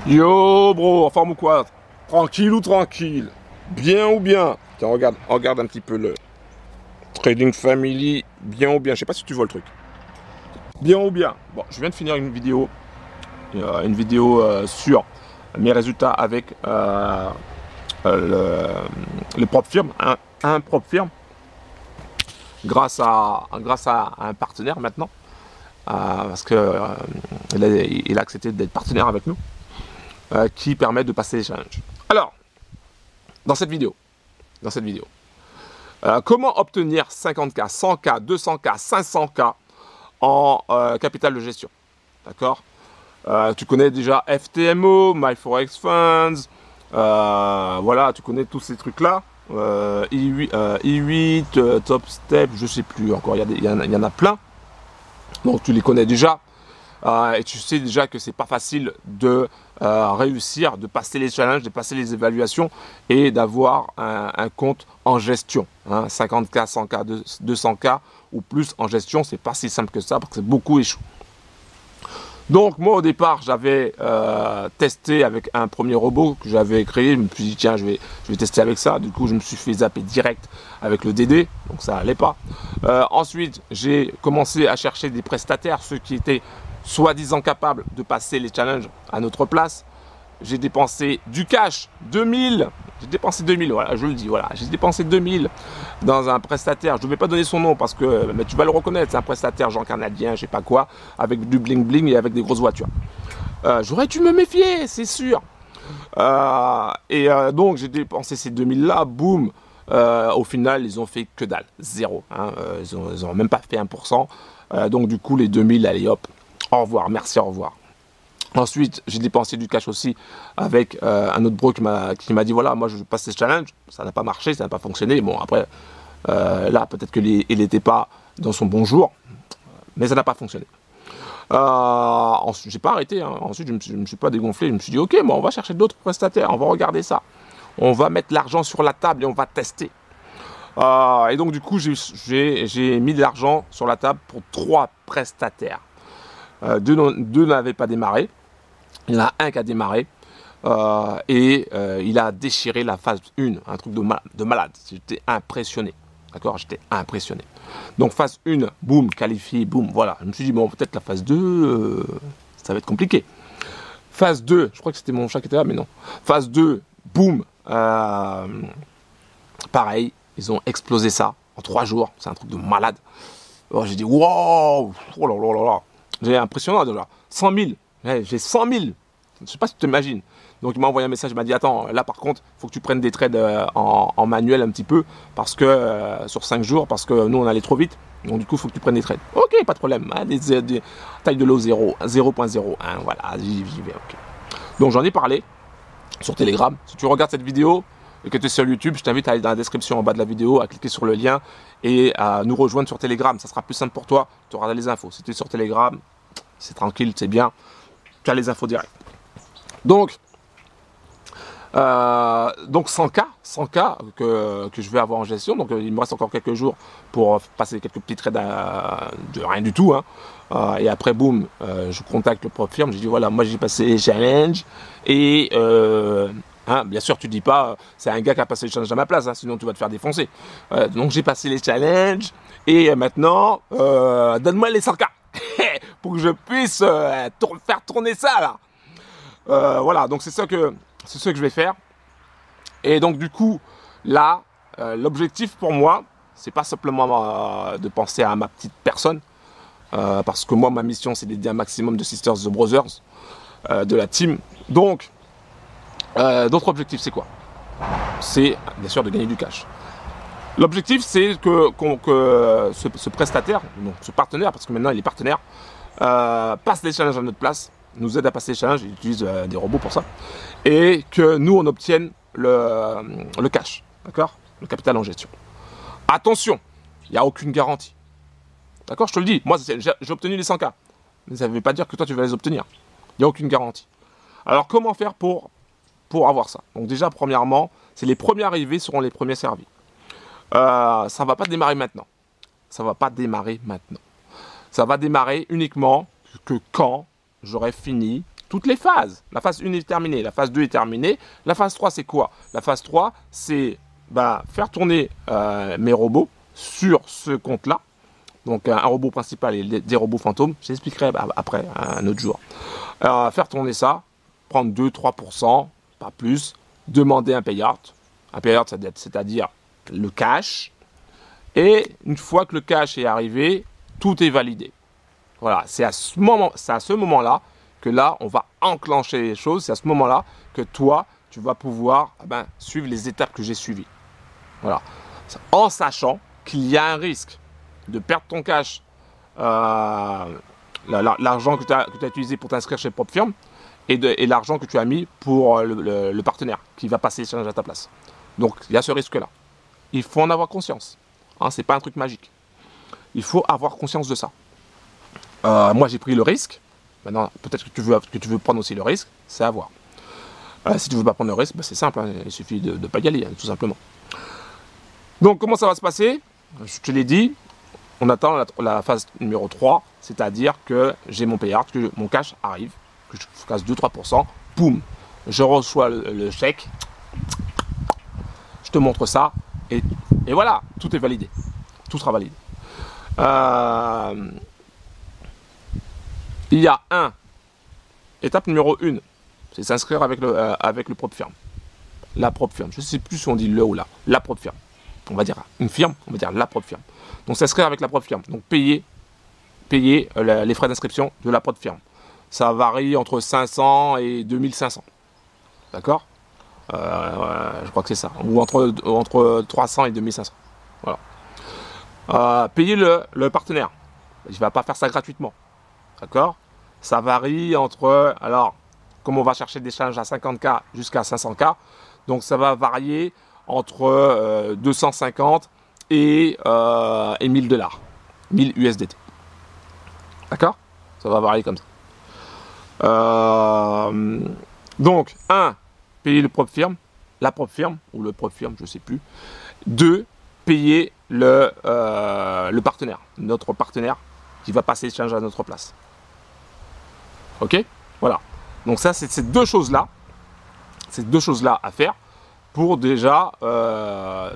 Yo bro, en forme ou quoi? Tranquille ou tranquille? Bien ou bien? Tiens, regarde un petit peu le Trading Family. Bien ou bien? Je sais pas si tu vois le truc. Bien ou bien? Bon, je viens de finir une vidéo. Sur mes résultats avec les propres firmes. Un propre firme. Grâce à un partenaire maintenant. Parce que il a accepté d'être partenaire avec nous. Qui permet de passer les challenges. Alors, dans cette vidéo, comment obtenir 50K, 100K, 200K, 500K en capital de gestion? D'accord? Tu connais déjà FTMO, MyForexFunds, voilà, tu connais tous ces trucs-là. I8, Top Step, je sais plus encore, il y en a plein. Donc tu les connais déjà. Et tu sais déjà que c'est pas facile de réussir, de passer les challenges, de passer les évaluations et d'avoir un compte en gestion. 50K, 100K, 200K ou plus en gestion, c'est pas si simple que ça parce que beaucoup échouent. Donc moi au départ j'avais testé avec un premier robot que j'avais créé, je me suis dit tiens je vais tester avec ça, du coup je me suis fait zapper direct avec le DD, donc ça allait pas. Ensuite j'ai commencé à chercher des prestataires, ceux qui étaient soi-disant capables de passer les challenges à notre place. J'ai dépensé du cash, 2000, j'ai dépensé 2000, voilà, je le dis, voilà, j'ai dépensé 2000 dans un prestataire, je ne vais pas donner son nom parce que, mais tu vas le reconnaître, c'est un prestataire genre canadien, je sais pas quoi, avec du bling bling et avec des grosses voitures. J'aurais dû me méfier, c'est sûr. Donc j'ai dépensé ces 2000 là, boum, au final ils ont fait que dalle, zéro, ils ont même pas fait 1%, donc du coup les 2000, allez hop, au revoir, merci, au revoir. Ensuite, j'ai dépensé du cash aussi avec un autre bro qui m'a dit voilà, moi je passe ces challenges, ça n'a pas marché, ça n'a pas fonctionné. Bon, après, là, peut-être qu'il n'était pas dans son bon jour, mais ça n'a pas fonctionné. Ensuite, j'ai pas arrêté, ensuite je me suis pas dégonflé, je me suis dit ok, bon, on va chercher d'autres prestataires, on va regarder ça, on va mettre l'argent sur la table et on va tester. Et donc, du coup, j'ai mis de l'argent sur la table pour 3 prestataires. Deux n'avaient pas démarré. Il y en a un qui a démarré il a déchiré la phase 1, un truc de malade. J'étais impressionné. D'accord, j'étais impressionné. Donc phase 1, boum, qualifié, boum, voilà. Je me suis dit, bon, peut-être la phase 2, ça va être compliqué. Phase 2, je crois que c'était mon chat qui était là, mais non. Phase 2, boum, pareil, ils ont explosé ça en 3 jours. C'est un truc de malade. Alors j'ai dit, wow, oh là là là là. J'ai impressionnant déjà. 100 000. J'ai 100 000. Je ne sais pas si tu t'imagines. Donc il m'a envoyé un message, il m'a dit attends, là par contre, il faut que tu prennes des trades en manuel un petit peu, parce que sur 5 jours, parce que nous on allait trop vite. Donc du coup, il faut que tu prennes des trades. Ok, pas de problème. Des tailles de lot 0, 0.01. Voilà, j'y vais. Ok. Donc j'en ai parlé sur Telegram. Si tu regardes cette vidéo et que tu es sur YouTube, je t'invite à aller dans la description en bas de la vidéo, à cliquer sur le lien et à nous rejoindre sur Telegram. Ça sera plus simple pour toi. Tu auras les infos. Si tu es sur Telegram, c'est tranquille, c'est bien. Tu as les infos directes. Donc 100K que je vais avoir en gestion. Donc il me reste encore quelques jours pour passer quelques petits trades de rien du tout. Et après, boum, je contacte le propre firme. Je dis voilà, moi j'ai passé les challenges et bien sûr, tu dis pas c'est un gars qui a passé les challenges à ma place, sinon tu vas te faire défoncer. Donc j'ai passé les challenges et maintenant donne-moi les 100K pour que je puisse faire tourner ça là. Voilà, donc c'est ce que je vais faire. Et donc du coup, là, l'objectif pour moi, c'est pas simplement de penser à ma petite personne, parce que moi, ma mission, c'est d'aider un maximum de Sisters the Brothers, de la team. Donc, d'autres objectifs, c'est quoi? C'est bien sûr de gagner du cash. L'objectif, c'est que ce prestataire, donc ce partenaire, parce que maintenant il est partenaire, passe les challenges à notre place, nous aide à passer les challenges, il utilise des robots pour ça, et que nous on obtienne le cash, d'accord, le capital en gestion. Attention, il n'y a aucune garantie, d'accord, je te le dis, moi j'ai obtenu les 100K, mais ça ne veut pas dire que toi tu vas les obtenir, il n'y a aucune garantie. Alors comment faire pour avoir ça? Donc déjà premièrement, c'est les premiers arrivés seront les premiers servis. Ça ne va pas démarrer maintenant. Ça va démarrer uniquement que quand j'aurai fini toutes les phases. La phase 1 est terminée, la phase 2 est terminée. La phase 3, c'est quoi? La phase 3, c'est faire tourner mes robots sur ce compte-là. Donc un robot principal et des robots fantômes. J'expliquerai après, un autre jour. Faire tourner ça, prendre 2-3%, pas plus. Demander un payout. Un payout, c'est-à-dire le cash. Et une fois que le cash est arrivé, tout est validé. Voilà, c'est à ce moment-là que là, on va enclencher les choses. C'est à ce moment-là que toi, tu vas pouvoir suivre les étapes que j'ai suivies. Voilà. En sachant qu'il y a un risque de perdre ton cash, l'argent que tu as utilisé pour t'inscrire chez PropFirm et l'argent que tu as mis pour le partenaire qui va passer l'échange à ta place. Donc, il y a ce risque-là. Il faut en avoir conscience. Hein, ce n'est pas un truc magique. Il faut avoir conscience de ça. Moi, j'ai pris le risque. Maintenant, peut-être que tu veux prendre aussi le risque. C'est à voir. Si tu ne veux pas prendre le risque, c'est simple. Hein, il suffit de ne pas y aller, tout simplement. Donc, comment ça va se passer? Je te l'ai dit. On attend la phase numéro 3. C'est-à-dire que j'ai mon payout, que mon cash arrive, que je casse 2-3%. Boum. Je reçois le chèque. Je te montre ça. Et voilà, tout est validé. Tout sera validé. Il y a étape numéro 1, c'est s'inscrire avec le PropFirm. La PropFirm, je ne sais plus si on dit le ou la PropFirm. On va dire une firme, on va dire la PropFirm. Donc s'inscrire avec la PropFirm. Donc payer les frais d'inscription de la PropFirm. Ça varie entre 500 et 2500. D'accord? Je crois que c'est ça. Ou entre 300 et 2500. Voilà. Payer le partenaire. Il ne va pas faire ça gratuitement. D'accord? Ça varie entre... Alors, comme on va chercher des challenges à 50K jusqu'à 500K, donc ça va varier entre 250 et 1000 $. 1000 USDT. D'accord? Ça va varier comme ça. Donc, 1, payer le PropFirm, la PropFirm, ou le PropFirm, je ne sais plus. 2, payer le partenaire, notre partenaire qui va passer le challenge à notre place. Ok? Voilà. Donc ça, c'est ces deux choses-là à faire pour déjà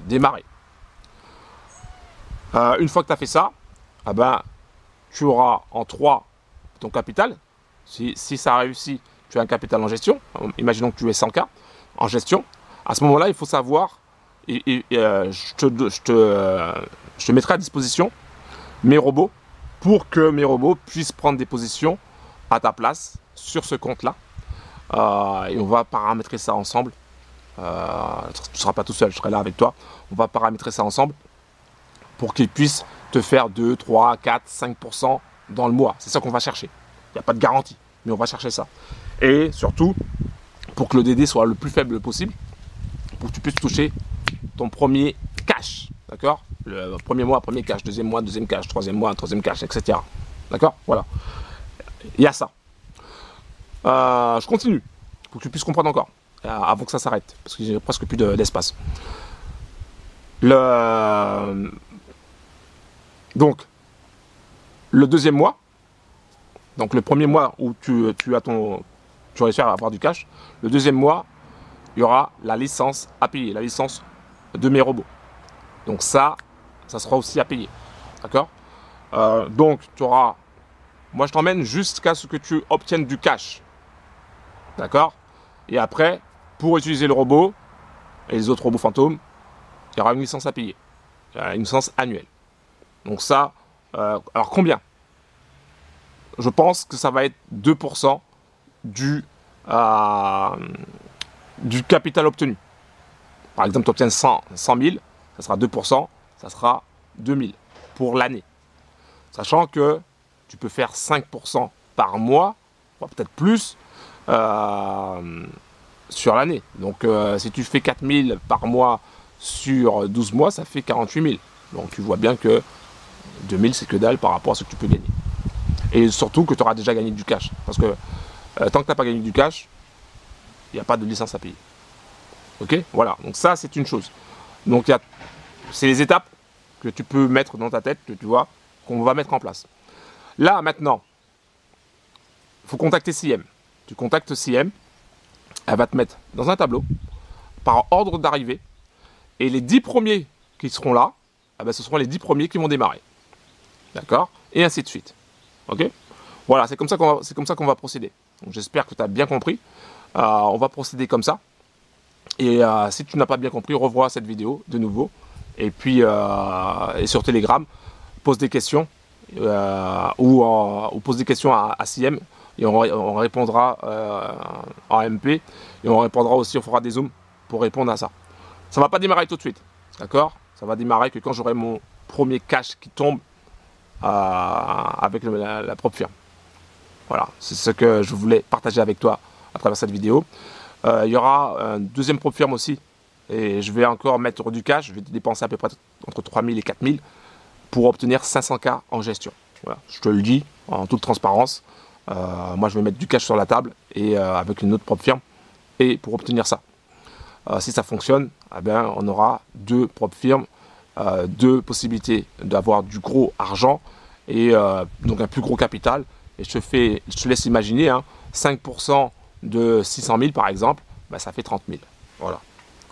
démarrer. Une fois que tu as fait ça, tu auras en 3 ton capital. Si ça réussit, tu as un capital en gestion. Imaginons que tu aies 100K en gestion. À ce moment-là, il faut savoir, je te mettrai à disposition mes robots pour que mes robots puissent prendre des positions à ta place sur ce compte-là. Et on va paramétrer ça ensemble. Tu ne seras pas tout seul, je serai là avec toi. On va paramétrer ça ensemble pour qu'ils puissent te faire 2, 3, 4, 5% dans le mois. C'est ça qu'on va chercher. Il n'y a pas de garantie, mais on va chercher ça. Et surtout, pour que le DD soit le plus faible possible, pour que tu puisses toucher ton premier cash. D'accord? Le premier mois, premier cash, deuxième mois, deuxième cash, troisième mois, troisième cash, etc. D'accord? Voilà. Il y a ça. Je continue pour que tu puisses comprendre encore avant que ça s'arrête parce que j'ai presque plus d'espace. Donc, le deuxième mois, donc le premier mois où tu réussis à avoir du cash, le deuxième mois, il y aura la licence à payer, la licence de mes robots. Donc ça sera aussi à payer. D'accord? Donc, tu auras... Moi, je t'emmène jusqu'à ce que tu obtiennes du cash. D'accord? Et après, pour utiliser le robot et les autres robots fantômes, il y aura une licence à payer. Une licence annuelle. Donc ça, alors combien? Je pense que ça va être 2% du capital obtenu. Par exemple, tu obtiens 100 000, ça sera 2%, ça sera 2000 pour l'année. Sachant que tu peux faire 5% par mois, peut-être plus, sur l'année. Donc si tu fais 4000 par mois sur 12 mois, ça fait 48 000. Donc tu vois bien que 2000 c'est que dalle par rapport à ce que tu peux gagner. Et surtout que tu auras déjà gagné du cash. Parce que tant que tu n'as pas gagné du cash, il n'y a pas de licence à payer. Ok? Voilà, donc ça c'est une chose. Donc c'est les étapes que tu peux mettre dans ta tête, que tu vois, qu'on va mettre en place. Là maintenant, il faut contacter CM. tu contactes CM, elle va te mettre dans un tableau par ordre d'arrivée et les 10 premiers qui seront là, eh ben, ce seront les 10 premiers qui vont démarrer. D'accord? Et ainsi de suite. Ok? Voilà, c'est comme ça qu'on va procéder. J'espère que tu as bien compris. On va procéder comme ça. Et si tu n'as pas bien compris, revois cette vidéo de nouveau. Et puis, et sur Telegram, pose des questions ou pose des questions à CM et on répondra en MP et on répondra aussi, on fera des zooms pour répondre à ça. Ça ne va pas démarrer tout de suite, d'accord? Ça va démarrer que quand j'aurai mon premier cash qui tombe avec la propre firme. Voilà, c'est ce que je voulais partager avec toi à travers cette vidéo. Il y aura un deuxième propre firme aussi. Et je vais encore mettre du cash, je vais dépenser à peu près entre 3 000 et 4 000 pour obtenir 500K en gestion. Voilà, je te le dis en toute transparence. Moi, je vais mettre du cash sur la table et avec une autre propre firme et pour obtenir ça. Si ça fonctionne, eh bien, on aura deux propres firmes, deux possibilités d'avoir du gros argent et donc un plus gros capital. Et je te laisse imaginer, hein, 5% de 600 000 par exemple, ben, ça fait 30 000. Voilà.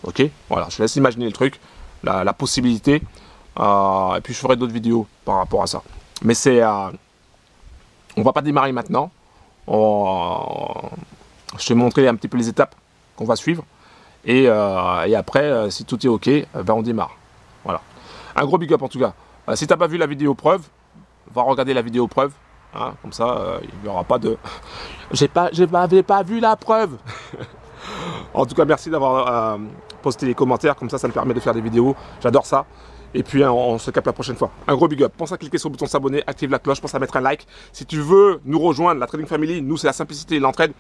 Ok, voilà, je te laisse imaginer le truc, la possibilité, et puis je ferai d'autres vidéos par rapport à ça. Mais c'est, on va pas démarrer maintenant. Je te montrer un petit peu les étapes qu'on va suivre, et après, si tout est ok, ben on démarre. Voilà. Un gros big up en tout cas. Si t'as pas vu la vidéo preuve, va regarder la vidéo preuve, hein, comme ça, il n'y aura pas de, je n'avais pas vu la preuve. En tout cas, merci d'avoir posté les commentaires, comme ça me permet de faire des vidéos, j'adore ça. Et puis on se capte la prochaine fois. Un gros big up, pense à cliquer sur le bouton s'abonner, active la cloche, pense à mettre un like. Si tu veux nous rejoindre, la Trading Family, nous c'est la simplicité et l'entraide.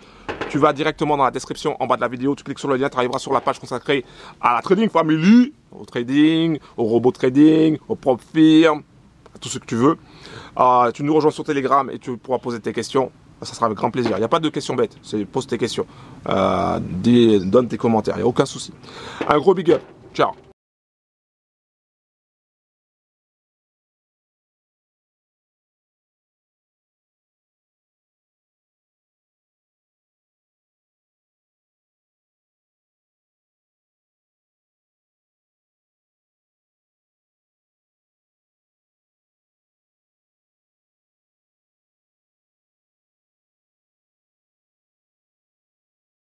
Tu vas directement dans la description en bas de la vidéo, tu cliques sur le lien, tu arriveras sur la page consacrée à la Trading Family, au trading, au robot trading, aux propres firmes, à tout ce que tu veux. Tu nous rejoins sur Telegram et tu pourras poser tes questions. Ça sera avec grand plaisir. Il n'y a pas de questions bêtes. Pose tes questions. Donne tes commentaires. Il n'y a aucun souci. Un gros big up. Ciao.